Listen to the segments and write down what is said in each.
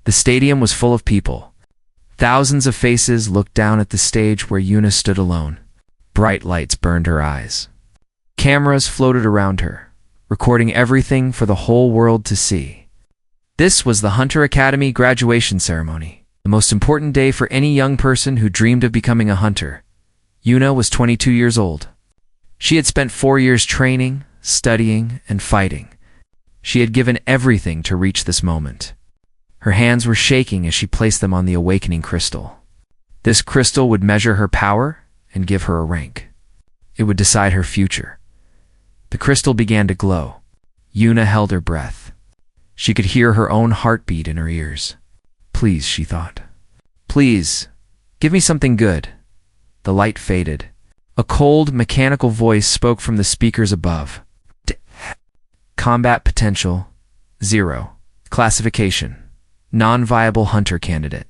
The stadium was full of people. Thousands of faces looked down at the stage where Yuna stood alone. Bright lights burned her eyes. Cameras floated around her, recording everything for the whole world to see. This was the Hunter Academy graduation ceremony, the most important day for any young person who dreamed of becoming a hunter. Yuna was 22 years old. She had spent 4 years training, studying, and fighting. She had given everything to reach this moment. Her hands were shaking as she placed them on the awakening crystal. This crystal would measure her power and give her a rank. It would decide her future. The crystal began to glow. Yuna held her breath. She could hear her own heartbeat in her ears. Please, she thought. Please, give me something good. The light faded. A cold, mechanical voice spoke from the speakers above. Combat potential, 0. Classification, non-viable hunter candidate.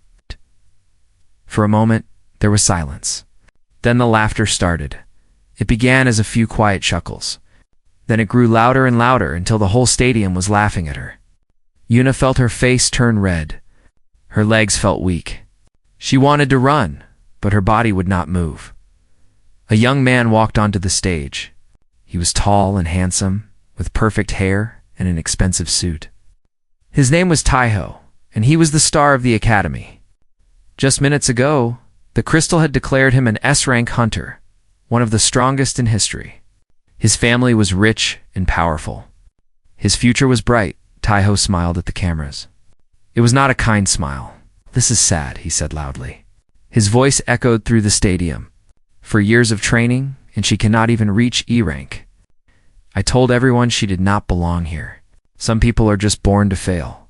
For a moment, there was silence. Then the laughter started. It began as a few quiet chuckles. Then it grew louder and louder until the whole stadium was laughing at her. Yuna felt her face turn red. Her legs felt weak. She wanted to run, but her body would not move. A young man walked onto the stage. He was tall and handsome, with perfect hair and an expensive suit. His name was Taiho, and he was the star of the academy. Just minutes ago, the crystal had declared him an S-rank hunter, one of the strongest in history. His family was rich and powerful. His future was bright. Taiho smiled at the cameras. It was not a kind smile. This is sad, he said loudly. His voice echoed through the stadium. For years of training, and she cannot even reach E-rank. I told everyone she did not belong here. Some people are just born to fail.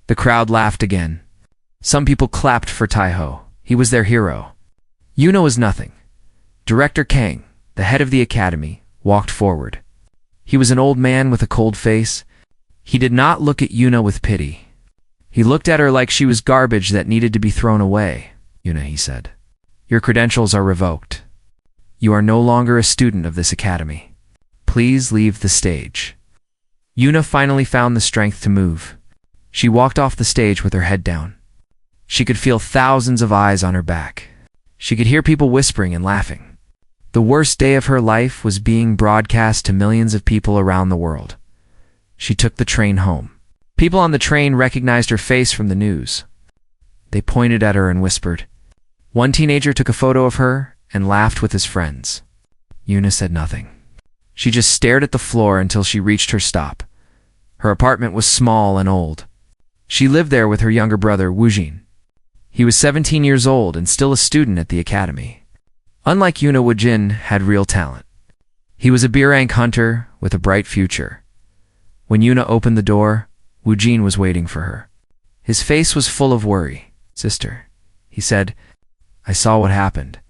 The crowd laughed again. Some people clapped for Taiho. He was their hero. Yuna was nothing. Director Kang, the head of the academy, walked forward. He was an old man with a cold face. He did not look at Yuna with pity. He looked at her like she was garbage that needed to be thrown away. Yuna, he said, your credentials are revoked. You are no longer a student of this academy. Please leave the stage. Yuna finally found the strength to move. She walked off the stage with her head down. She could feel thousands of eyes on her back. She could hear people whispering and laughing. The worst day of her life was being broadcast to millions of people around the world. She took the train home. People on the train recognized her face from the news. They pointed at her and whispered. One teenager took a photo of her and laughed with his friends. Yuna said nothing. She just stared at the floor until she reached her stop. Her apartment was small and old. She lived there with her younger brother, Woojin. He was 17 years old and still a student at the academy. Unlike Yuna, Woojin had real talent. He was a B-rank hunter with a bright future. When Yuna opened the door, Woojin was waiting for her. His face was full of worry. Sister, he said, I saw what happened.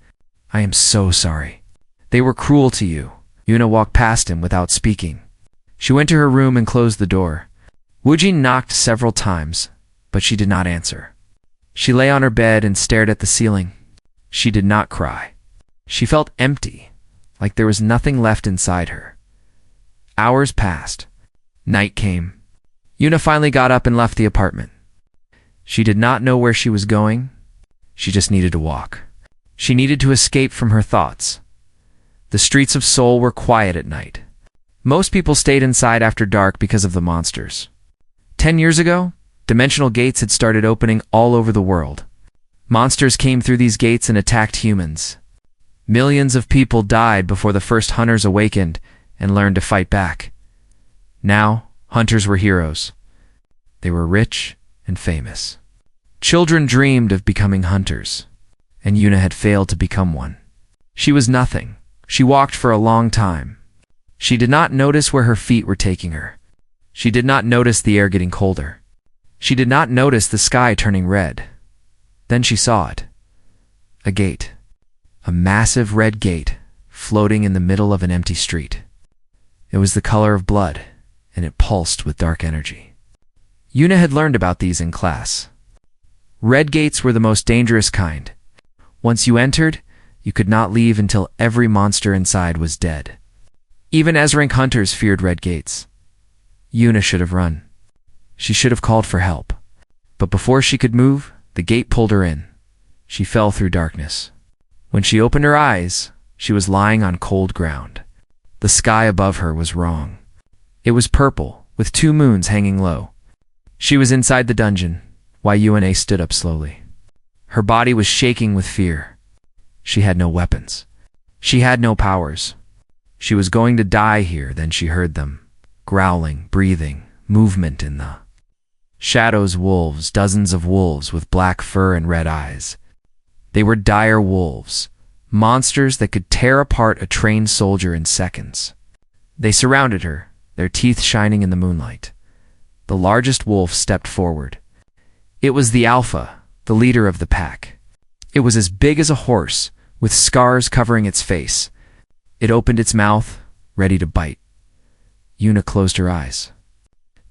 I am so sorry. They were cruel to you. Yuna walked past him without speaking. She went to her room and closed the door. Woojin knocked several times, but she did not answer. She lay on her bed and stared at the ceiling. She did not cry. She felt empty, like there was nothing left inside her. Hours passed. Night came. Yuna finally got up and left the apartment. She did not know where she was going. She just needed to walk. She needed to escape from her thoughts. The streets of Seoul were quiet at night. Most people stayed inside after dark because of the monsters. 10 years ago, dimensional gates had started opening all over the world. Monsters came through these gates and attacked humans. Millions of people died before the first hunters awakened and learned to fight back. Now, hunters were heroes. They were rich and famous. Children dreamed of becoming hunters, and Yuna had failed to become one. She was nothing. She walked for a long time. She did not notice where her feet were taking her. She did not notice the air getting colder. She did not notice the sky turning red. Then she saw it. A gate. A massive red gate floating in the middle of an empty street. It was the color of blood, and it pulsed with dark energy. Yuna had learned about these in class. Red gates were the most dangerous kind. Once you entered, you could not leave until every monster inside was dead. Even S-rank hunters feared red gates. Yuna should have run. She should have called for help. But before she could move, the gate pulled her in. She fell through darkness. When she opened her eyes, she was lying on cold ground. The sky above her was wrong. It was purple, with 2 moons hanging low. She was inside the dungeon, while Yuna stood up slowly. Her body was shaking with fear. She had no weapons. She had no powers. She was going to die here. Then she heard them. Growling, breathing, movement in the shadows. Wolves, dozens of wolves with black fur and red eyes. They were dire wolves, monsters that could tear apart a trained soldier in seconds. They surrounded her, their teeth shining in the moonlight. The largest wolf stepped forward. It was the alpha, the leader of the pack. It was as big as a horse, with scars covering its face. It opened its mouth, ready to bite. Yuna closed her eyes.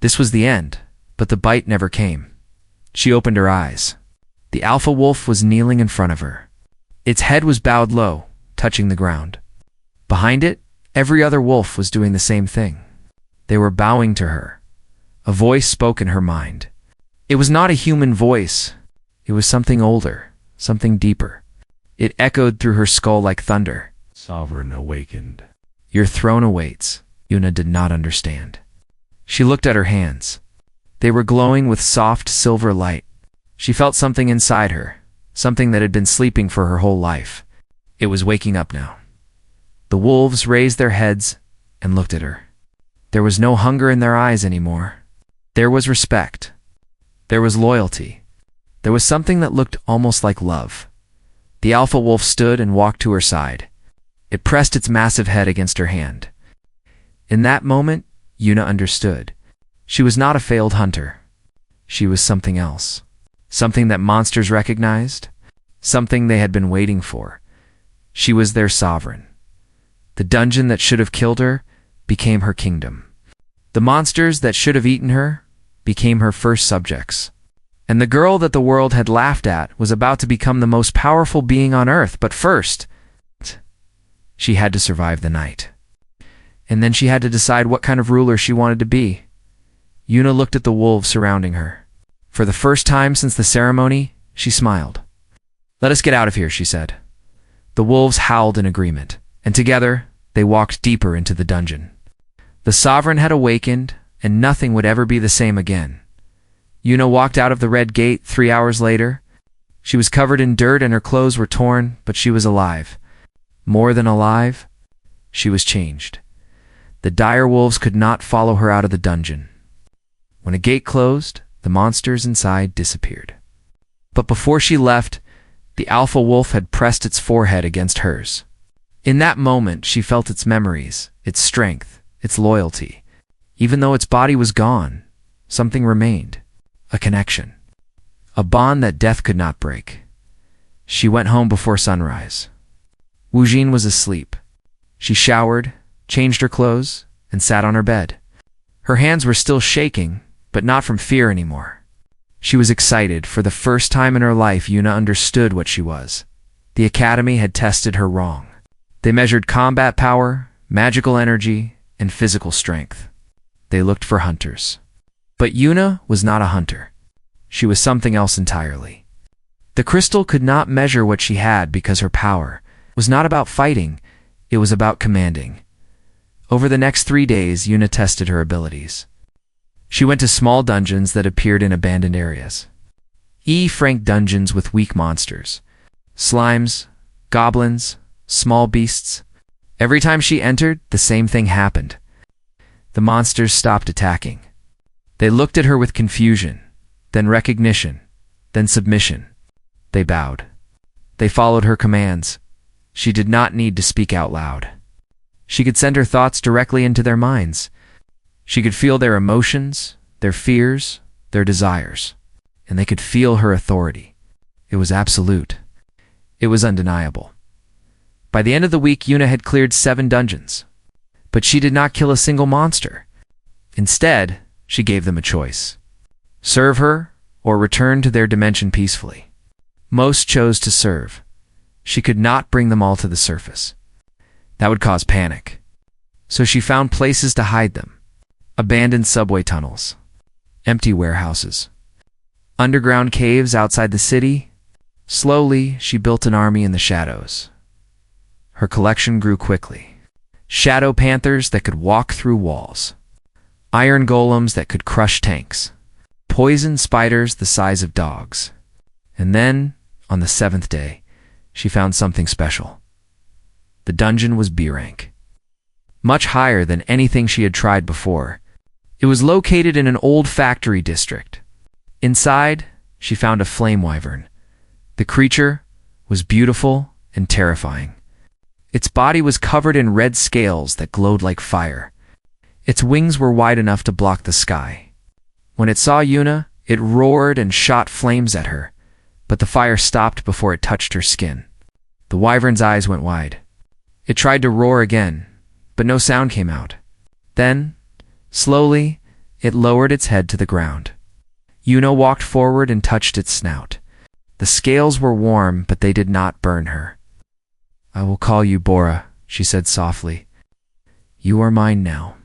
This was the end, but the bite never came. She opened her eyes. The alpha wolf was kneeling in front of her. Its head was bowed low, touching the ground. Behind it, every other wolf was doing the same thing. They were bowing to her. A voice spoke in her mind. It was not a human voice. It was something older, something deeper. It echoed through her skull like thunder. Sovereign awakened. Your throne awaits. Yuna did not understand. She looked at her hands. They were glowing with soft silver light. She felt something inside her, something that had been sleeping for her whole life. It was waking up now. The wolves raised their heads and looked at her. There was no hunger in their eyes anymore. There was respect. There was loyalty. There was something that looked almost like love. The alpha wolf stood and walked to her side. It pressed its massive head against her hand. In that moment, Yuna understood. She was not a failed hunter. She was something else. Something that monsters recognized. Something they had been waiting for. She was their sovereign. The dungeon that should have killed her became her kingdom. The monsters that should have eaten her became her first subjects. And the girl that the world had laughed at was about to become the most powerful being on earth. But first, she had to survive the night. And then she had to decide what kind of ruler she wanted to be. Yuna looked at the wolves surrounding her. For the first time since the ceremony, she smiled. "Let us get out of here," she said. The wolves howled in agreement, and together they walked deeper into the dungeon. The sovereign had awakened, and nothing would ever be the same again. Yuna walked out of the red gate 3 hours later. She was covered in dirt and her clothes were torn, but she was alive. More than alive, she was changed. The dire wolves could not follow her out of the dungeon. When a gate closed, the monsters inside disappeared. But before she left, the alpha wolf had pressed its forehead against hers. In that moment, she felt its memories, its strength, its loyalty. Even though its body was gone, something remained. A connection. A bond that death could not break. She went home before sunrise. Wu Jin was asleep. She showered, changed her clothes, and sat on her bed. Her hands were still shaking, but not from fear anymore. She was excited. For the first time in her life, Yuna understood what she was. The academy had tested her wrong. They measured combat power, magical energy, and physical strength. They looked for hunters. But Yuna was not a hunter. She was something else entirely. The crystal could not measure what she had because her power was not about fighting, it was about commanding. Over the next 3 days, Yuna tested her abilities. She went to small dungeons that appeared in abandoned areas. Frank dungeons with weak monsters. Slimes, goblins, small beasts. Every time she entered, the same thing happened. The monsters stopped attacking. They looked at her with confusion, then recognition, then submission. They bowed. They followed her commands. She did not need to speak out loud. She could send her thoughts directly into their minds. She could feel their emotions, their fears, their desires, and they could feel her authority. It was absolute. It was undeniable. By the end of the week, Yuna had cleared 7 dungeons. But she did not kill a single monster. Instead, she gave them a choice. Serve her, or return to their dimension peacefully. Most chose to serve. She could not bring them all to the surface. That would cause panic. So she found places to hide them. Abandoned subway tunnels. Empty warehouses. Underground caves outside the city. Slowly, she built an army in the shadows. Her collection grew quickly. Shadow panthers that could walk through walls. Iron golems that could crush tanks. Poison spiders the size of dogs. And then, on the 7th day, she found something special. The dungeon was B rank. Much higher than anything she had tried before. It was located in an old factory district. Inside, she found a flame wyvern. The creature was beautiful and terrifying. Its body was covered in red scales that glowed like fire. Its wings were wide enough to block the sky. When it saw Yuna, it roared and shot flames at her, but the fire stopped before it touched her skin. The wyvern's eyes went wide. It tried to roar again, but no sound came out. Then, slowly, it lowered its head to the ground. Yuna walked forward and touched its snout. The scales were warm, but they did not burn her. "I will call you Bora," she said softly. "You are mine now."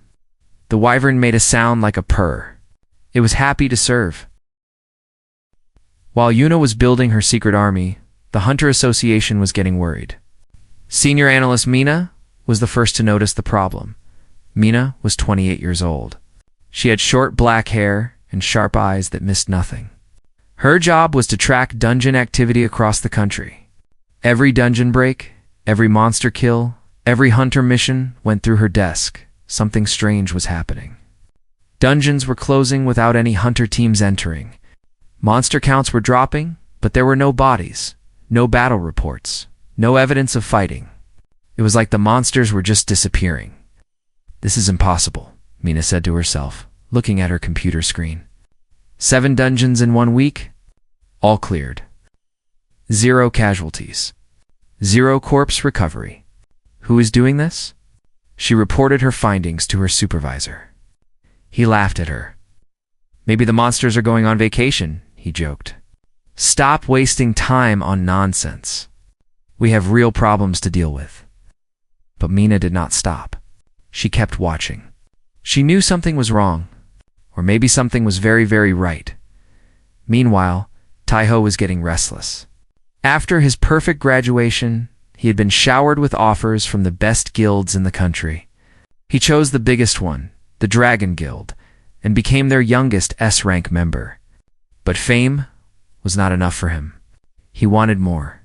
The wyvern made a sound like a purr. It was happy to serve. While Yuna was building her secret army, the Hunter Association was getting worried. Senior analyst Mina was the first to notice the problem. Mina was 28 years old. She had short black hair and sharp eyes that missed nothing. Her job was to track dungeon activity across the country. Every dungeon break, every monster kill, every hunter mission went through her desk. Something strange was happening. Dungeons were closing without any hunter teams entering. Monster counts were dropping, but there were no bodies, no battle reports, no evidence of fighting. It was like the monsters were just disappearing. "This is impossible," Mina said to herself, looking at her computer screen. 7 dungeons in 1 week, all cleared. 0 casualties. 0 corpse recovery. Who is doing this? She reported her findings to her supervisor. He laughed at her. "Maybe the monsters are going on vacation," he joked. "Stop wasting time on nonsense. We have real problems to deal with." But Mina did not stop. She kept watching. She knew something was wrong, or maybe something was very, very right. Meanwhile, Taiho was getting restless. After his perfect graduation, he had been showered with offers from the best guilds in the country. He chose the biggest one, the Dragon Guild, and became their youngest S-rank member. But fame was not enough for him. He wanted more.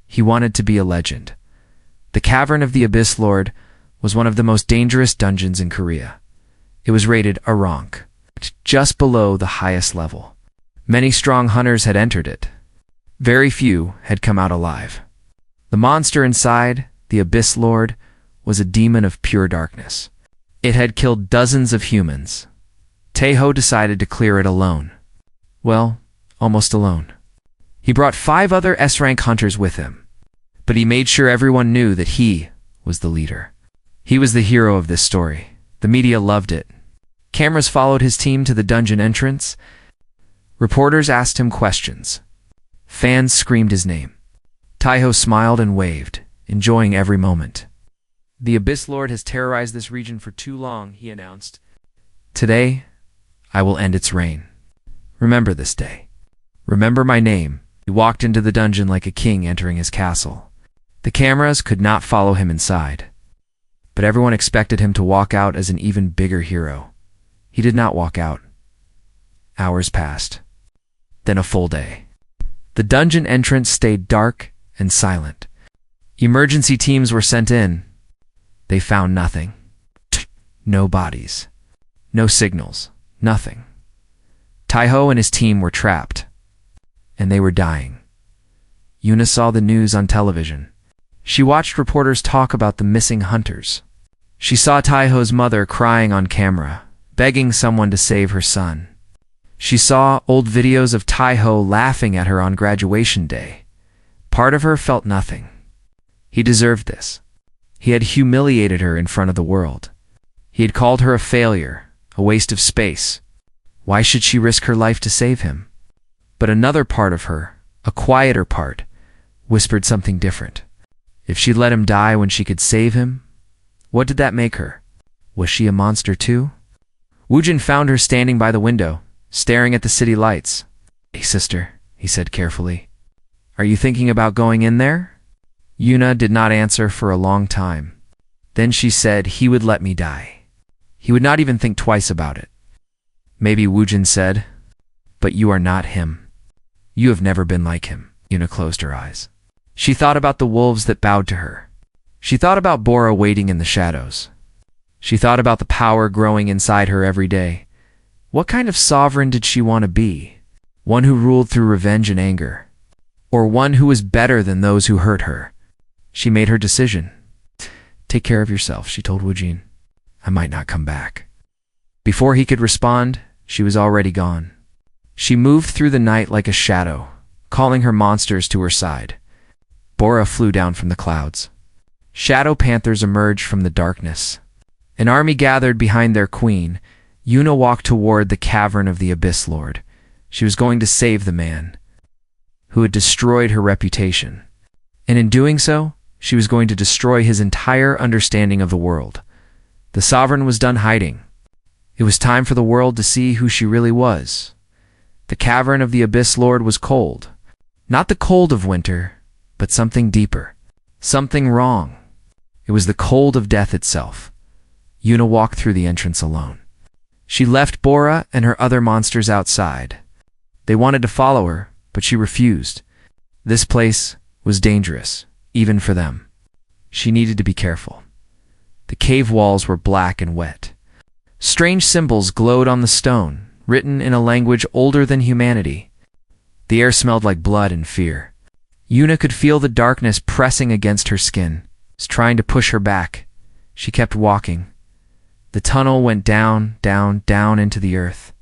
He wanted to be a legend. The Cavern of the Abyss Lord was one of the most dangerous dungeons in Korea. It was rated a rank, just below the highest level. Many strong hunters had entered it. Very few had come out alive. The monster inside, the Abyss Lord, was a demon of pure darkness. It had killed dozens of humans. Taeho decided to clear it alone. Well, almost alone. He brought 5 other S-rank hunters with him, but he made sure everyone knew that he was the leader. He was the hero of this story. The media loved it. Cameras followed his team to the dungeon entrance. Reporters asked him questions. Fans screamed his name. Taiho smiled and waved, enjoying every moment. "The Abyss Lord has terrorized this region for too long," he announced. "Today, I will end its reign. Remember this day. Remember my name." He walked into the dungeon like a king entering his castle. The cameras could not follow him inside, but everyone expected him to walk out as an even bigger hero. He did not walk out. Hours passed. Then a full day. The dungeon entrance stayed dark and silent. Emergency teams were sent in. They found nothing. No bodies. No signals. Nothing. Taiho and his team were trapped. And they were dying. Yuna saw the news on television. She watched reporters talk about the missing hunters. She saw Taiho's mother crying on camera, begging someone to save her son. She saw old videos of Taiho laughing at her on graduation day. Part of her felt nothing. He deserved this. He had humiliated her in front of the world. He had called her a failure, a waste of space. Why should she risk her life to save him? But another part of her, a quieter part, whispered something different. If she'd let him die when she could save him, what did that make her? Was she a monster too? Woojin found her standing by the window, staring at the city lights. Hey, sister, he said carefully. Are you thinking about going in there? Yuna did not answer for a long time. Then she said he would let me die. He would not even think twice about it. Maybe, Woojin said, but you are not him. You have never been like him. Yuna closed her eyes. She thought about the wolves that bowed to her. She thought about Bora waiting in the shadows. She thought about the power growing inside her every day. What kind of sovereign did she want to be? One who ruled through revenge and anger? Or one who was better than those who hurt her? She made her decision. Take care of yourself, she told Woojin. I might not come back. Before he could respond, she was already gone. She moved through the night like a shadow, calling her monsters to her side. Bora flew down from the clouds. Shadow panthers emerged from the darkness. An army gathered behind their queen. Yuna walked toward the cavern of the Abyss Lord. She was going to save the man who had destroyed her reputation. And in doing so, she was going to destroy his entire understanding of the world. The sovereign was done hiding. It was time for the world to see who she really was. The cavern of the Abyss Lord was cold. Not the cold of winter, but something deeper. Something wrong. It was the cold of death itself. Yuna walked through the entrance alone. She left Bora and her other monsters outside. They wanted to follow her, but she refused. This place was dangerous, even for them. She needed to be careful. The cave walls were black and wet. Strange symbols glowed on the stone, written in a language older than humanity. The air smelled like blood and fear. Yuna could feel the darkness pressing against her skin, trying to push her back. She kept walking. The tunnel went down, down, down into the earth.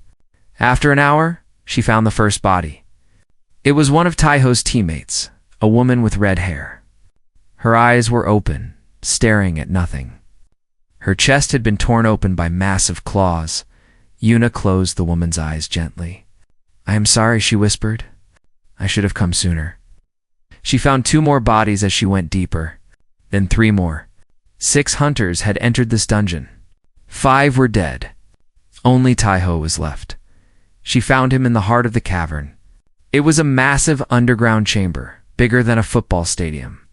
After an hour, she found the first body. It was one of Taiho's teammates, a woman with red hair. Her eyes were open, staring at nothing. Her chest had been torn open by massive claws. Yuna closed the woman's eyes gently. I am sorry, she whispered. I should have come sooner. She found 2 more bodies as she went deeper, then 3 more. 6 hunters had entered this dungeon. 5 were dead. Only Taiho was left. She found him in the heart of the cavern. It was a massive underground chamber, bigger than a football stadium.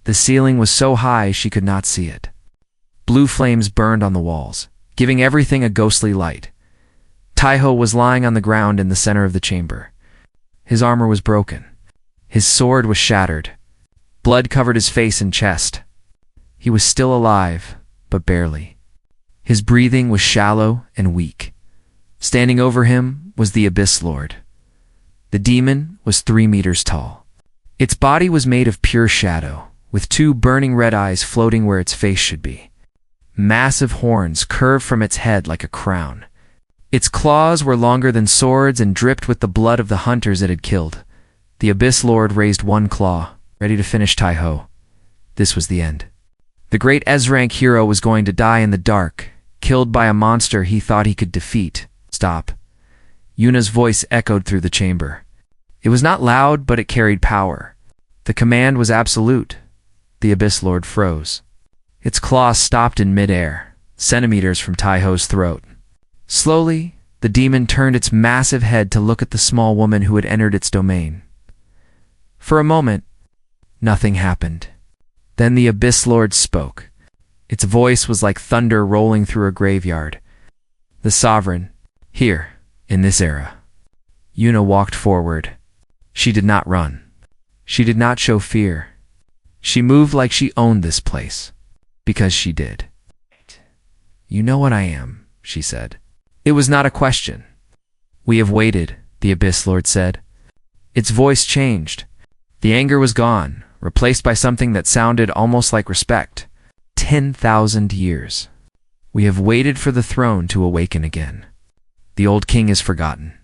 The ceiling was so high she could not see it. Blue flames burned on the walls, giving everything a ghostly light. Taiho was lying on the ground in the center of the chamber. His armor was broken. His sword was shattered. Blood covered his face and chest. He was still alive, but barely. His breathing was shallow and weak. Standing over him was the Abyss Lord. The demon was 3 meters tall. Its body was made of pure shadow, with 2 burning red eyes floating where its face should be. Massive horns curved from its head like a crown. Its claws were longer than swords and dripped with the blood of the hunters it had killed. The Abyss Lord raised 1 claw, ready to finish Taiho. This was the end. The great S-rank hero was going to die in the dark, killed by a monster he thought he could defeat. Stop. Yuna's voice echoed through the chamber. It was not loud, but it carried power. The command was absolute. The Abyss Lord froze. Its claws stopped in midair, centimeters from Taiho's throat. Slowly, the demon turned its massive head to look at the small woman who had entered its domain. For a moment, nothing happened. Then the Abyss Lord spoke. Its voice was like thunder rolling through a graveyard. The sovereign, here, in this era. Yuna walked forward. She did not run. She did not show fear. She moved like she owned this place. Because she did. You know what I am, she said. It was not a question. We have waited, the Abyss Lord said. Its voice changed. The anger was gone, replaced by something that sounded almost like respect. 10,000 years. We have waited for the throne to awaken again. The old king is forgotten.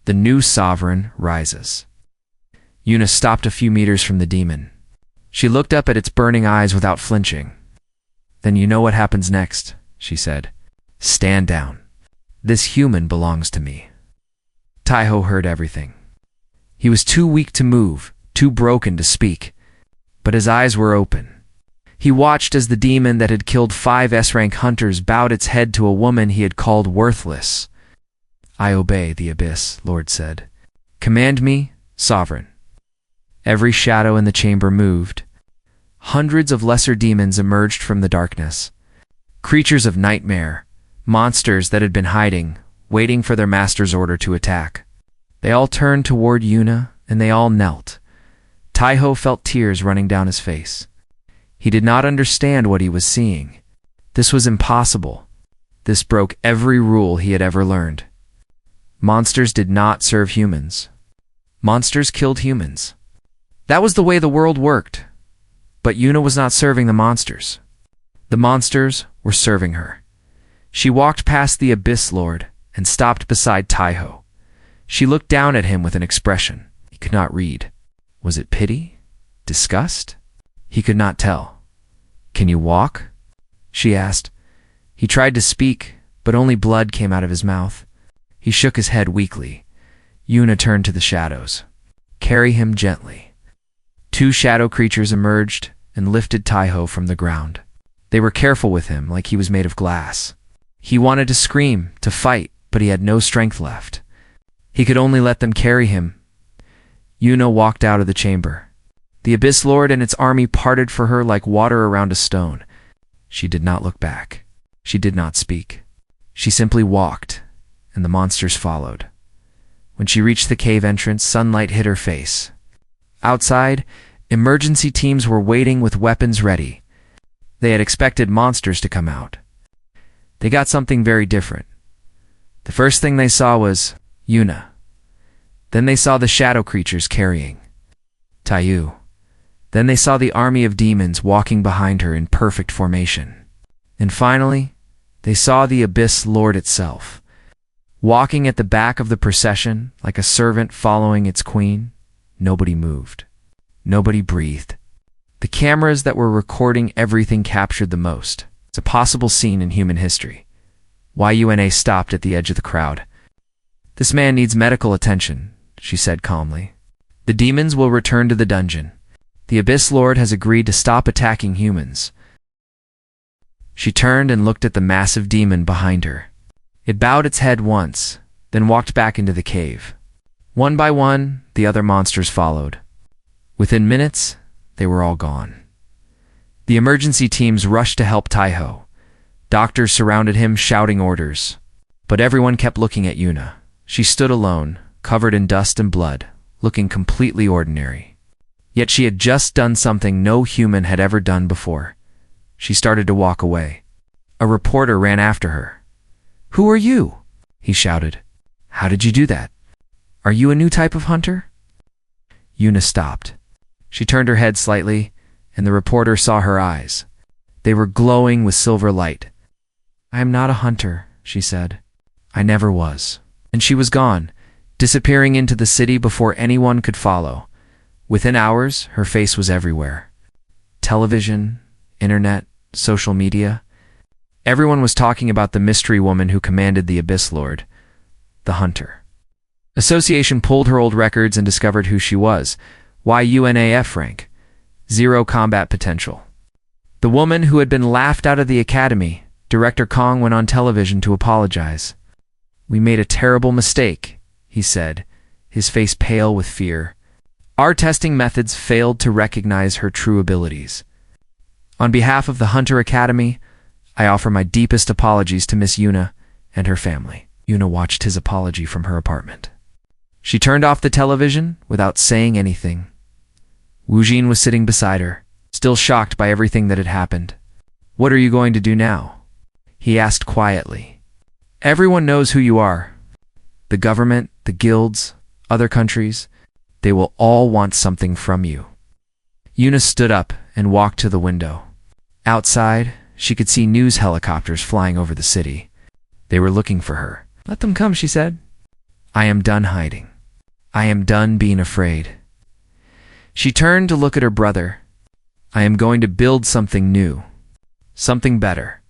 The new sovereign rises. Yuna stopped a few meters from the demon. She looked up at its burning eyes without flinching. Then you know what happens next, she said. Stand down. This human belongs to me. Taiho heard everything. He was too weak to move, too broken to speak, but his eyes were open. He watched as the demon that had killed 5 S-rank hunters bowed its head to a woman he had called worthless. I obey, the Abyss Lord said. Command me, sovereign. Every shadow in the chamber moved. Hundreds of lesser demons emerged from the darkness. Creatures of nightmare, monsters that had been hiding, waiting for their master's order to attack. They all turned toward Yuna, and they all knelt. Taiho felt tears running down his face. He did not understand what he was seeing. This was impossible. This broke every rule he had ever learned. Monsters did not serve humans. Monsters killed humans. That was the way the world worked. But Yuna was not serving the monsters. The monsters were serving her. She walked past the Abyss Lord and stopped beside Taiho. She looked down at him with an expression he could not read. Was it pity? Disgust? He could not tell. Can you walk? She asked. He tried to speak, but only blood came out of his mouth. He shook his head weakly. Yuna turned to the shadows. Carry him gently. Two shadow creatures emerged and lifted Taiho from the ground. They were careful with him like he was made of glass. He wanted to scream, to fight, but he had no strength left. He could only let them carry him. Yuna walked out of the chamber. The Abyss Lord and its army parted for her like water around a stone. She did not look back. She did not speak. She simply walked, and the monsters followed. When she reached the cave entrance, sunlight hit her face. Outside, emergency teams were waiting with weapons ready. They had expected monsters to come out. They got something very different. The first thing they saw was Yuna. Then they saw the shadow creatures carrying Taiyu. Then they saw the army of demons walking behind her in perfect formation. And finally, they saw the Abyss Lord itself, walking at the back of the procession like a servant following its queen. Nobody moved. Nobody breathed. The cameras that were recording everything captured the most. It's a possible scene in human history. Yuna stopped at the edge of the crowd. This man needs medical attention, she said calmly. The demons will return to the dungeon. The Abyss Lord has agreed to stop attacking humans. She turned and looked at the massive demon behind her. It bowed its head once, then walked back into the cave. One by one, the other monsters followed. Within minutes, they were all gone. The emergency teams rushed to help Taiho. Doctors surrounded him, shouting orders. But everyone kept looking at Yuna. She stood alone, covered in dust and blood, looking completely ordinary. Yet she had just done something no human had ever done before. She started to walk away. A reporter ran after her. "Who are you?" he shouted. "How did you do that? Are you a new type of hunter?" Yuna stopped. She turned her head slightly, and the reporter saw her eyes. They were glowing with silver light. "I am not a hunter," she said. "I never was." And she was gone, disappearing into the city before anyone could follow. Within hours, her face was everywhere. Television, internet, social media. Everyone was talking about the mystery woman who commanded the Abyss Lord, the Hunter. Association pulled her old records and discovered who she was. YUNAF rank. 0 combat potential. The woman who had been laughed out of the academy, Director Kong went on television to apologize. "We made a terrible mistake," he said, his face pale with fear. "Our testing methods failed to recognize her true abilities. On behalf of the Hunter Academy, I offer my deepest apologies to Miss Yuna and her family." Yuna watched his apology from her apartment. She turned off the television without saying anything. Wu Jin was sitting beside her, still shocked by everything that had happened. "What are you going to do now?" he asked quietly. "Everyone knows who you are. The government, the guilds, other countries, they will all want something from you." Yuna stood up and walked to the window. Outside, she could see news helicopters flying over the city. They were looking for her. "Let them come," she said. "I am done hiding. I am done being afraid." She turned to look at her brother. "I am going to build something new. Something better.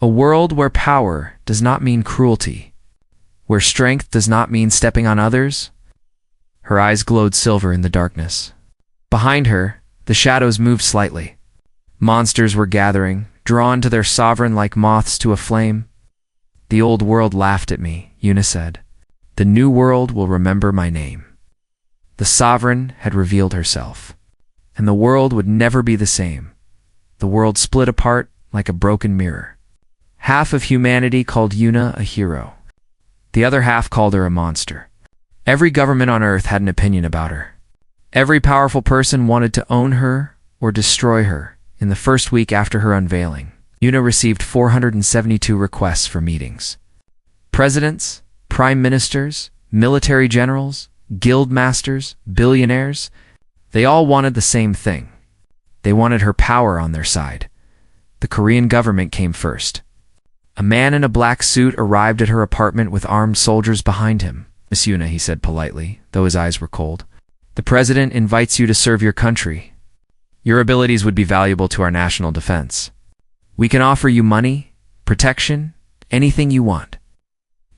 A world where power does not mean cruelty. Where strength does not mean stepping on others." Her eyes glowed silver in the darkness. Behind her, the shadows moved slightly. Monsters were gathering, drawn to their sovereign like moths to a flame. "The old world laughed at me," Yuna said. "The new world will remember my name." The sovereign had revealed herself, and the world would never be the same. The world split apart like a broken mirror. Half of humanity called Yuna a hero. The other half called her a monster. Every government on Earth had an opinion about her. Every powerful person wanted to own her or destroy her. In the first week after her unveiling, Yuna received 472 requests for meetings. Presidents, prime ministers, military generals, guild masters, billionaires, they all wanted the same thing. They wanted her power on their side. The Korean government came first. A man in a black suit arrived at her apartment with armed soldiers behind him. "Miss Yuna," he said politely, though his eyes were cold, "the president invites you to serve your country. Your abilities would be valuable to our national defense. We can offer you money, protection, anything you want."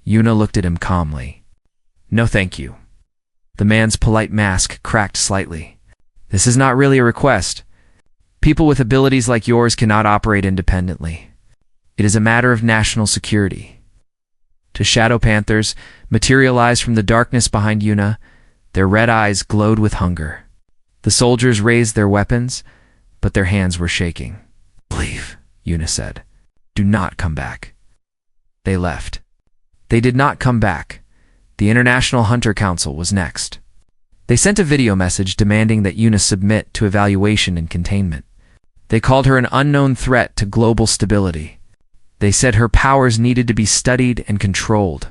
Yuna looked at him calmly. "No, thank you." The man's polite mask cracked slightly. "This is not really a request. People with abilities like yours cannot operate independently. It is a matter of national security." Two shadow panthers materialized from the darkness behind Yuna. Their red eyes glowed with hunger. The soldiers raised their weapons, but their hands were shaking. "Leave," Yuna said. "Do not come back." They left. They did not come back. The International Hunter Council was next. They sent a video message demanding that Yuna submit to evaluation and containment. They called her an unknown threat to global stability. They said her powers needed to be studied and controlled.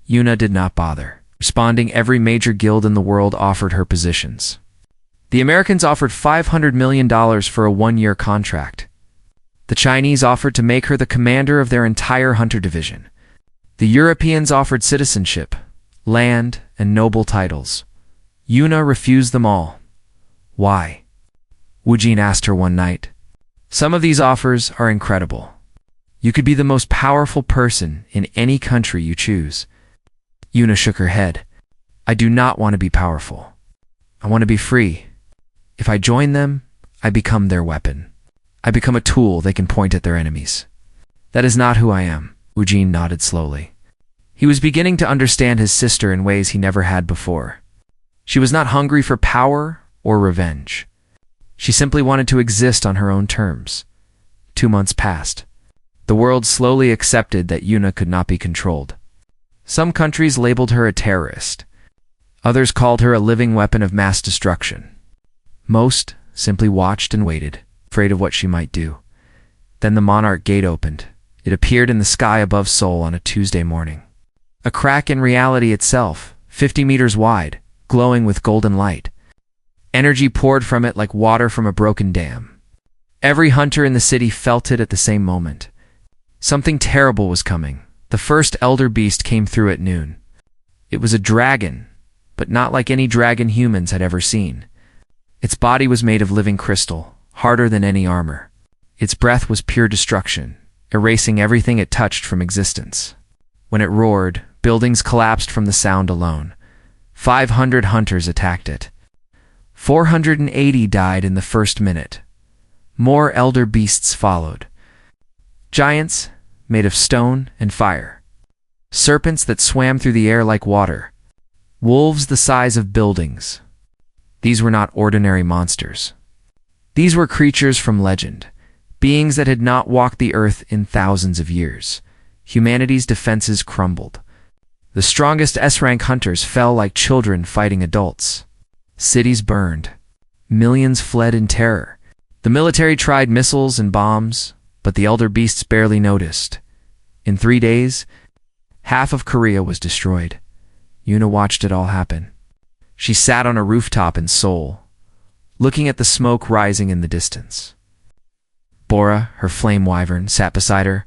Yuna did not bother. Responding, every major guild in the world offered her positions. The Americans offered $500 million for a one-year contract. The Chinese offered to make her the commander of their entire hunter division. The Europeans offered citizenship, land, and noble titles. Yuna refused them all. Why? Woojin asked her one night. "Some of these offers are incredible. You could be the most powerful person in any country you choose." Yuna shook her head. "I do not want to be powerful. I want to be free. If I join them, I become their weapon. I become a tool they can point at their enemies. That is not who I am." Woojin nodded slowly. He was beginning to understand his sister in ways he never had before. She was not hungry for power or revenge. She simply wanted to exist on her own terms. 2 months passed. The world slowly accepted that Yuna could not be controlled. Some countries labeled her a terrorist. Others called her a living weapon of mass destruction. Most simply watched and waited, afraid of what she might do. Then the Monarch Gate opened. It appeared in the sky above Seoul on a Tuesday morning. A crack in reality itself, 50 meters wide, glowing with golden light. Energy poured from it like water from a broken dam. Every hunter in the city felt it at the same moment. Something terrible was coming. The first elder beast came through at noon. It was a dragon, but not like any dragon humans had ever seen. Its body was made of living crystal, harder than any armor. Its breath was pure destruction, erasing everything it touched from existence. When it roared, buildings collapsed from the sound alone. 500 hunters attacked it. 480 died in the first minute. More elder beasts followed. Giants made of stone and fire. Serpents that swam through the air like water. Wolves the size of buildings. These were not ordinary monsters. These were creatures from legend, beings that had not walked the earth in thousands of years. Humanity's defenses crumbled. The strongest S-rank hunters fell like children fighting adults. Cities burned. Millions fled in terror. The military tried missiles and bombs, but the elder beasts barely noticed. In 3 days, half of Korea was destroyed. Yuna watched it all happen. She sat on a rooftop in Seoul, looking at the smoke rising in the distance. Bora, her flame wyvern, sat beside her.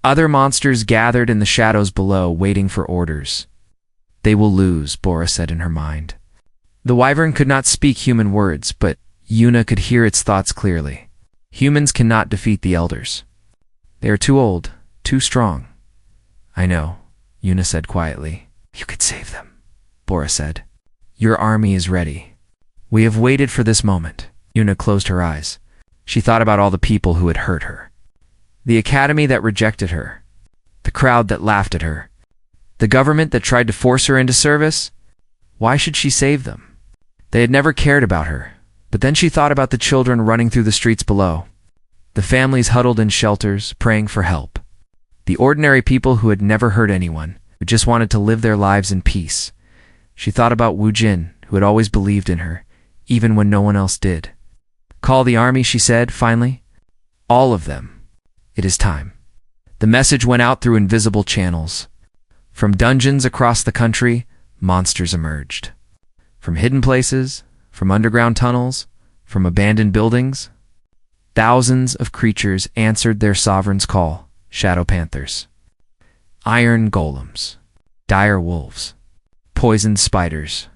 Other monsters gathered in the shadows below, waiting for orders. "They will lose," Bora said in her mind. The wyvern could not speak human words, but Yuna could hear its thoughts clearly. Humans cannot defeat the elders. They are too old, too strong. "I know," Yuna said quietly. "You could save them," Bora said. "Your army is ready. We have waited for this moment." Yuna closed her eyes. She thought about all the people who had hurt her. The academy that rejected her. The crowd that laughed at her. The government that tried to force her into service. Why should she save them? They had never cared about her, but then she thought about the children running through the streets below, the families huddled in shelters, praying for help, the ordinary people who had never hurt anyone, who just wanted to live their lives in peace. She thought about Wu Jin, who had always believed in her, even when no one else did. "Call the army," she said, finally. "All of them. It is time." The message went out through invisible channels. From dungeons across the country, monsters emerged. From hidden places, from underground tunnels, from abandoned buildings, thousands of creatures answered their sovereign's call: shadow panthers, iron golems, dire wolves, poisoned spiders,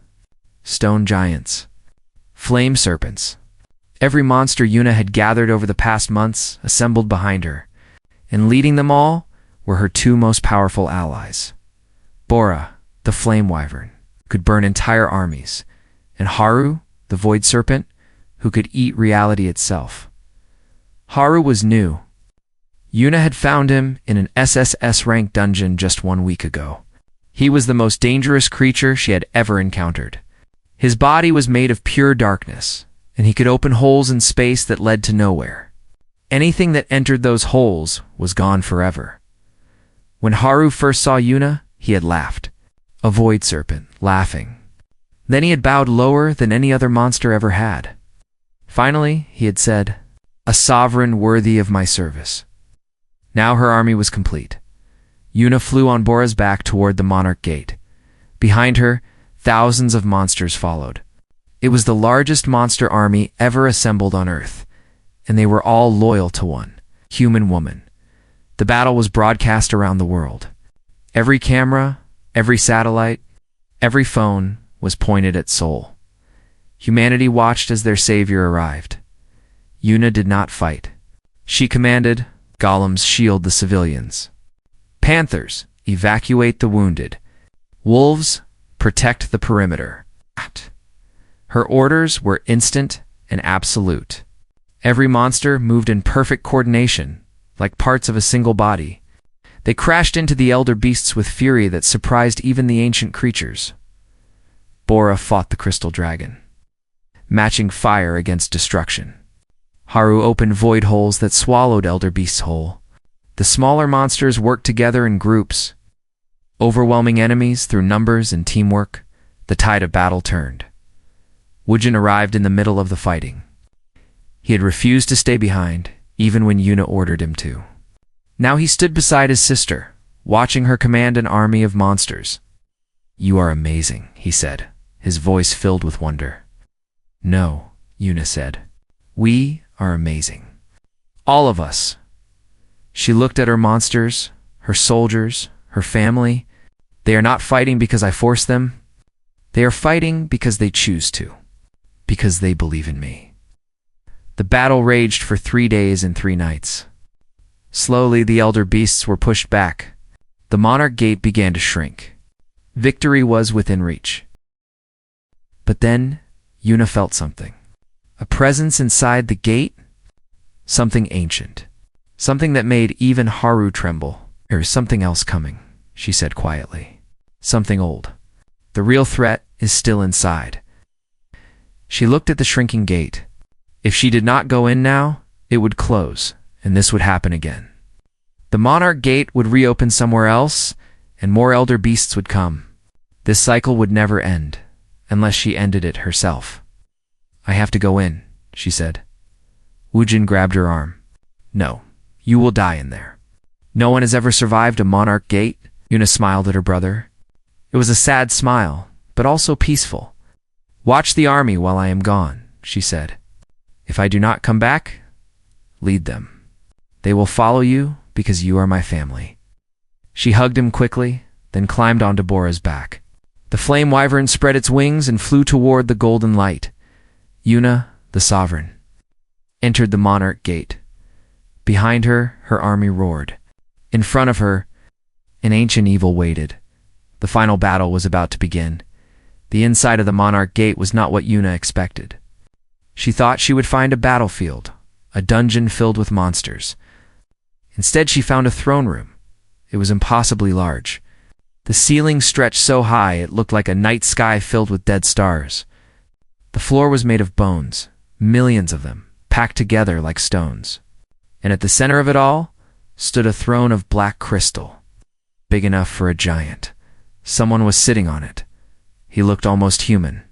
stone giants, flame serpents. Every monster Yuna had gathered over the past months assembled behind her, and leading them all were her two most powerful allies. Bora, the flame wyvern, could burn entire armies, and Haru, the void serpent, who could eat reality itself. Haru was new. Yuna had found him in an SSS-ranked dungeon just 1 week ago. He was the most dangerous creature she had ever encountered. His body was made of pure darkness, and he could open holes in space that led to nowhere. Anything that entered those holes was gone forever. When Haru first saw Yuna, he had laughed. A void serpent, laughing. Then he had bowed lower than any other monster ever had. Finally, he had said, "A sovereign worthy of my service." Now her army was complete. Yuna flew on Bora's back toward the Monarch Gate. Behind her, thousands of monsters followed. It was the largest monster army ever assembled on Earth, and they were all loyal to one human woman. The battle was broadcast around the world. Every camera, every satellite, every phone was pointed at Seoul. Humanity watched as their savior arrived. Yuna did not fight. She commanded, "Golems, shield the civilians. Panthers, evacuate the wounded. Wolves, protect the perimeter." Her orders were instant and absolute. Every monster moved in perfect coordination, like parts of a single body. They crashed into the elder beasts with fury that surprised even the ancient creatures. Bora fought the crystal dragon, matching fire against destruction. Haru opened void holes that swallowed elder beasts whole. The smaller monsters worked together in groups, overwhelming enemies through numbers and teamwork. The tide of battle turned. Wujin arrived in the middle of the fighting. He had refused to stay behind, even when Yuna ordered him to. Now he stood beside his sister, watching her command an army of monsters. "You are amazing," he said, his voice filled with wonder. "No," Yuna said. "We are amazing. All of us." She looked at her monsters, her soldiers, her family. "They are not fighting because I force them. They are fighting because they choose to, because they believe in me." The battle raged for 3 days and 3 nights. Slowly, the elder beasts were pushed back. The Monarch Gate began to shrink. Victory was within reach. But then, Yuna felt something. A presence inside the gate? Something ancient. Something that made even Haru tremble. "There is something else coming," she said quietly. "Something old. The real threat is still inside." She looked at the shrinking gate. If she did not go in now, it would close, and this would happen again. The Monarch Gate would reopen somewhere else, and more elder beasts would come. This cycle would never end, unless she ended it herself. "I have to go in," she said. Wujin grabbed her arm. "No, you will die in there." "No one has ever survived a Monarch Gate?" Yuna smiled at her brother. It was a sad smile, but also peaceful. "Watch the army while I am gone," she said. "If I do not come back, lead them. They will follow you because you are my family." She hugged him quickly, then climbed onto Bora's back. The flame wyvern spread its wings and flew toward the golden light. Yuna, the sovereign, entered the Monarch Gate. Behind her, her army roared. In front of her, an ancient evil waited. The final battle was about to begin. The inside of the Monarch Gate was not what Yuna expected. She thought she would find a battlefield, a dungeon filled with monsters. Instead, she found a throne room. It was impossibly large. The ceiling stretched so high it looked like a night sky filled with dead stars. The floor was made of bones, millions of them, packed together like stones. And at the center of it all stood a throne of black crystal, big enough for a giant. Someone was sitting on it. He looked almost human.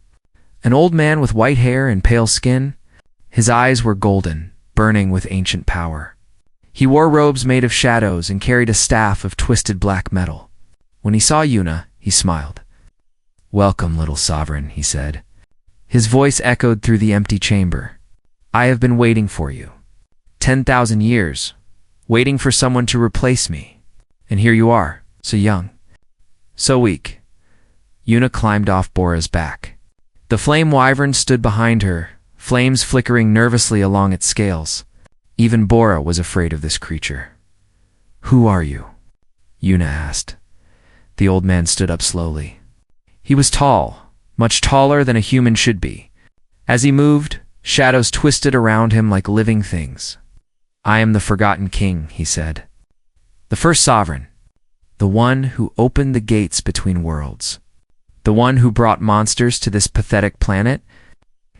An old man with white hair and pale skin. His eyes were golden, burning with ancient power. He wore robes made of shadows and carried a staff of twisted black metal. When he saw Yuna, he smiled. "Welcome, little sovereign," he said. His voice echoed through the empty chamber. "I have been waiting for you. 10,000 years, waiting for someone to replace me. And here you are, so young, so weak." Yuna climbed off Bora's back. The flame wyvern stood behind her, flames flickering nervously along its scales. Even Bora was afraid of this creature. "Who are you?" Yuna asked. The old man stood up slowly. He was tall, much taller than a human should be. As he moved, shadows twisted around him like living things. "I am the Forgotten King," he said. "The first sovereign. The one who opened the gates between worlds. The one who brought monsters to this pathetic planet."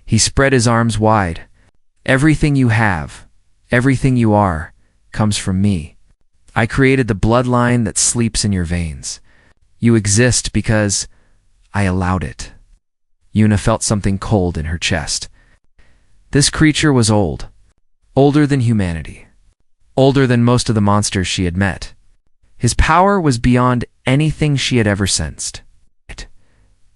He spread his arms wide. "Everything you have, everything you are, comes from me. I created the bloodline that sleeps in your veins. You exist because I allowed it." Yuna felt something cold in her chest. This creature was old. Older than humanity. Older than most of the monsters she had met. His power was beyond anything she had ever sensed.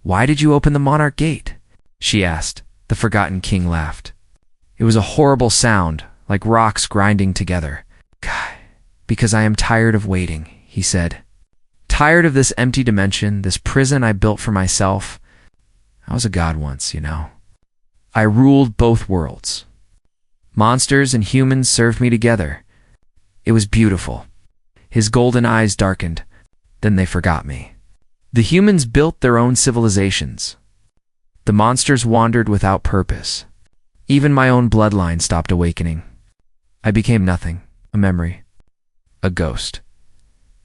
"Why did you open the Monarch Gate?" she asked. The Forgotten King laughed. It was a horrible sound, like rocks grinding together. "Because I am tired of waiting," he said. "Tired of this empty dimension, this prison I built for myself. I was a god once, you know. I ruled both worlds. Monsters and humans served me together. It was beautiful." His golden eyes darkened. "Then they forgot me. The humans built their own civilizations. The monsters wandered without purpose. Even my own bloodline stopped awakening. I became nothing, a memory, a ghost."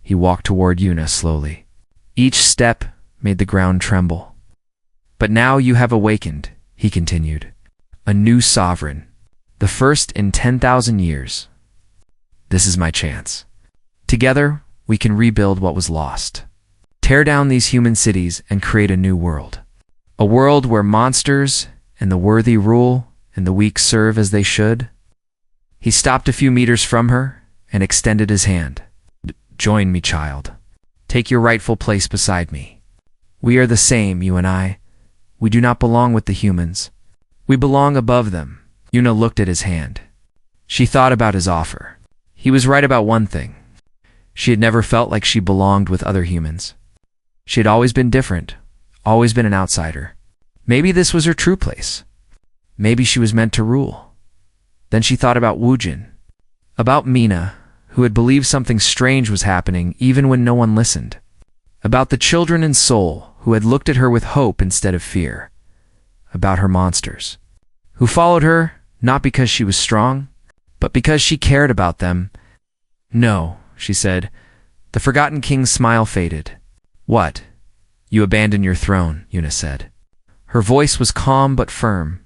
He walked toward Yuna slowly. Each step made the ground tremble. "But now you have awakened," he continued. "A new sovereign, the first in 10,000 years. This is my chance. Together, we can rebuild what was lost. Tear down these human cities and create a new world. A world where monsters and the worthy rule and the weak serve as they should." He stopped a few meters from her and extended his hand. "Join me, child. Take your rightful place beside me. We are the same, you and I. We do not belong with the humans. We belong above them." Yuna looked at his hand. She thought about his offer. He was right about one thing. She had never felt like she belonged with other humans. She had always been different, always been an outsider. Maybe this was her true place. Maybe she was meant to rule. Then she thought about Woojin, about Mina, who had believed something strange was happening even when no one listened, about the children in Seoul who had looked at her with hope instead of fear, about her monsters, who followed her not because she was strong, but because she cared about them. "No," she said. The Forgotten King's smile faded. "What? You abandoned your throne," Yuna said. Her voice was calm but firm.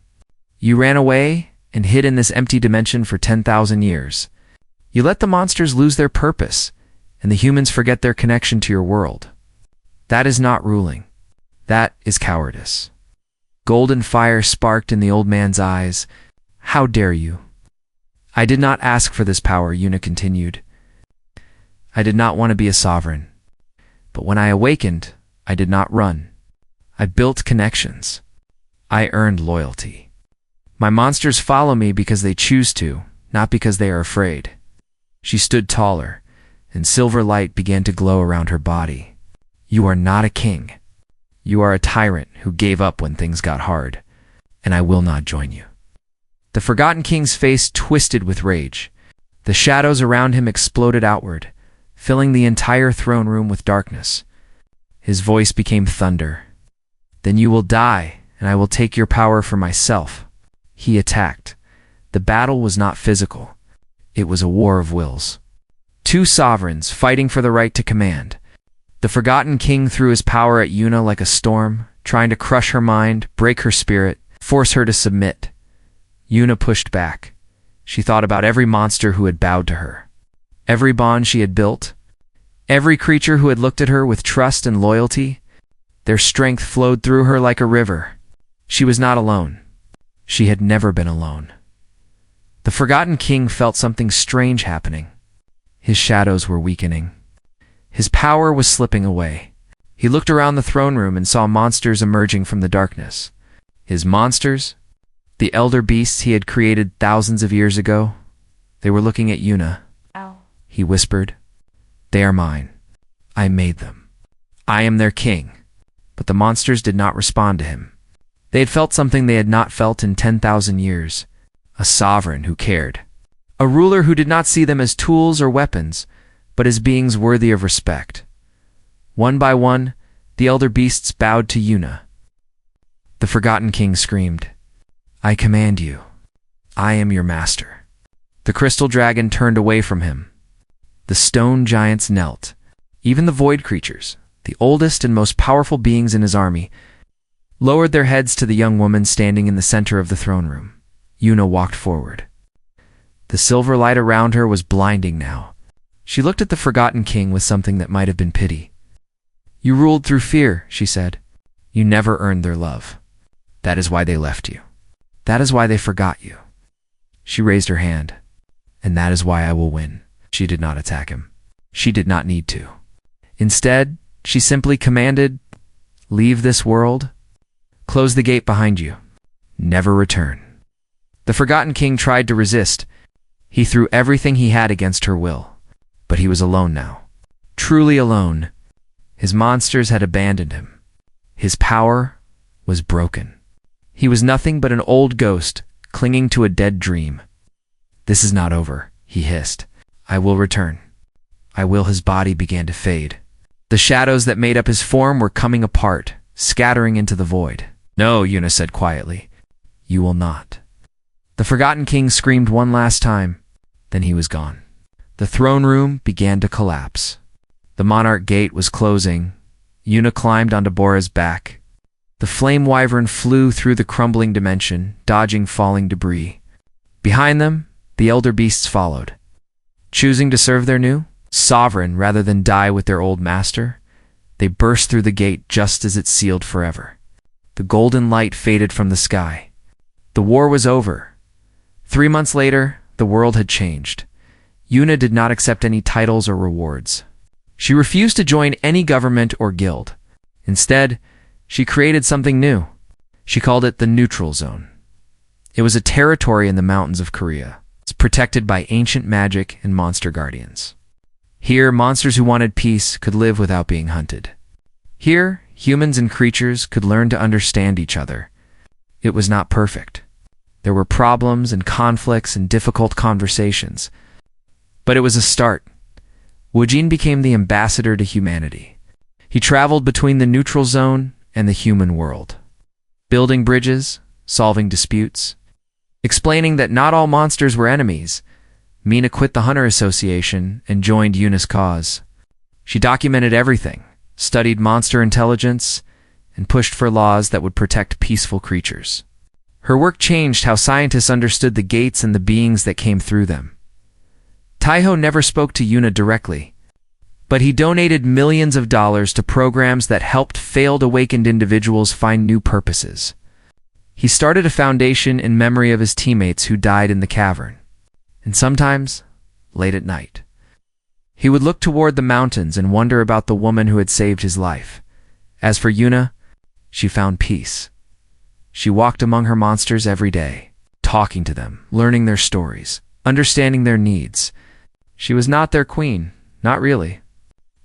"You ran away and hid in this empty dimension for 10,000 years. You let the monsters lose their purpose, and the humans forget their connection to your world. That is not ruling. That is cowardice." Golden fire sparked in the old man's eyes. "How dare you?" "I did not ask for this power," Yuna continued. "I did not want to be a sovereign. But when I awakened, I did not run. I built connections. I earned loyalty. My monsters follow me because they choose to, not because they are afraid." She stood taller, and silver light began to glow around her body. "You are not a king. You are a tyrant who gave up when things got hard, and I will not join you." The Forgotten King's face twisted with rage. The shadows around him exploded outward, filling the entire throne room with darkness. His voice became thunder. "Then you will die, and I will take your power for myself." He attacked. The battle was not physical. It was a war of wills. Two sovereigns fighting for the right to command. The Forgotten King threw his power at Yuna like a storm, trying to crush her mind, break her spirit. Force her to submit. Yuna pushed back. She thought about every monster who had bowed to her, every bond she had built, every creature who had looked at her with trust and loyalty. Their strength flowed through her like a river. She was not alone. She had never been alone. The Forgotten King felt something strange happening. His shadows were weakening. His power was slipping away. He looked around the throne room and saw monsters emerging from the darkness. His monsters? The elder beasts he had created thousands of years ago? They were looking at Yuna. Ow. He whispered, "They are mine. I made them. I am their king." But the monsters did not respond to him. They had felt something they had not felt in 10,000 years. A sovereign who cared. A ruler who did not see them as tools or weapons, but as beings worthy of respect. One by one, the elder beasts bowed to Yuna. The Forgotten King screamed, "I command you. I am your master." The crystal dragon turned away from him. The stone giants knelt. Even the void creatures, the oldest and most powerful beings in his army, lowered their heads to the young woman standing in the center of the throne room. Yuna walked forward. The silver light around her was blinding now. She looked at the Forgotten King with something that might have been pity. "You ruled through fear," she said. "You never earned their love. That is why they left you. That is why they forgot you." She raised her hand. "And that is why I will win." She did not attack him. She did not need to. Instead, she simply commanded, "Leave this world. Close the gate behind you. Never return." The Forgotten King tried to resist. He threw everything he had against her will. But he was alone now. Truly alone. His monsters had abandoned him. His power was broken. He was nothing but an old ghost clinging to a dead dream. "This is not over," he hissed. "I will return. I will." His body began to fade. The shadows that made up his form were coming apart, scattering into the void. "No," Yuna said quietly. "You will not." The Forgotten King screamed one last time. Then he was gone. The throne room began to collapse. The monarch gate was closing. Yuna climbed onto Bora's back. The flame wyvern flew through the crumbling dimension, dodging falling debris. Behind them, the elder beasts followed. Choosing to serve their new sovereign rather than die with their old master, they burst through the gate just as it sealed forever. The golden light faded from the sky. The war was over. 3 months later, the world had changed. Yuna did not accept any titles or rewards. She refused to join any government or guild. Instead, she created something new. She called it the Neutral Zone. It was a territory in the mountains of Korea, protected by ancient magic and monster guardians. Here, monsters who wanted peace could live without being hunted. Here, humans and creatures could learn to understand each other. It was not perfect. There were problems and conflicts and difficult conversations. But it was a start. Woojin became the ambassador to humanity. He traveled between the neutral zone and the human world, building bridges, solving disputes, explaining that not all monsters were enemies. Mina quit the Hunter Association and joined Yuna's cause. She documented everything, studied monster intelligence, and pushed for laws that would protect peaceful creatures. Her work changed how scientists understood the gates and the beings that came through them. Taiho never spoke to Yuna directly, but he donated millions of dollars to programs that helped failed awakened individuals find new purposes. He started a foundation in memory of his teammates who died in the cavern. And sometimes, late at night, he would look toward the mountains and wonder about the woman who had saved his life. As for Yuna, she found peace. She walked among her monsters every day, talking to them, learning their stories, understanding their needs. She was not their queen, not really.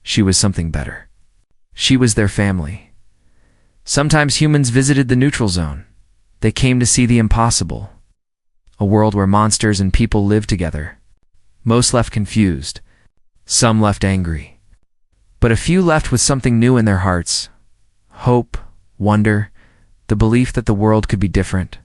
She was something better. She was their family. Sometimes humans visited the neutral zone. They came to see the impossible. A world where monsters and people lived together. Most left confused. Some left angry. But a few left with something new in their hearts. Hope, wonder, the belief that the world could be different.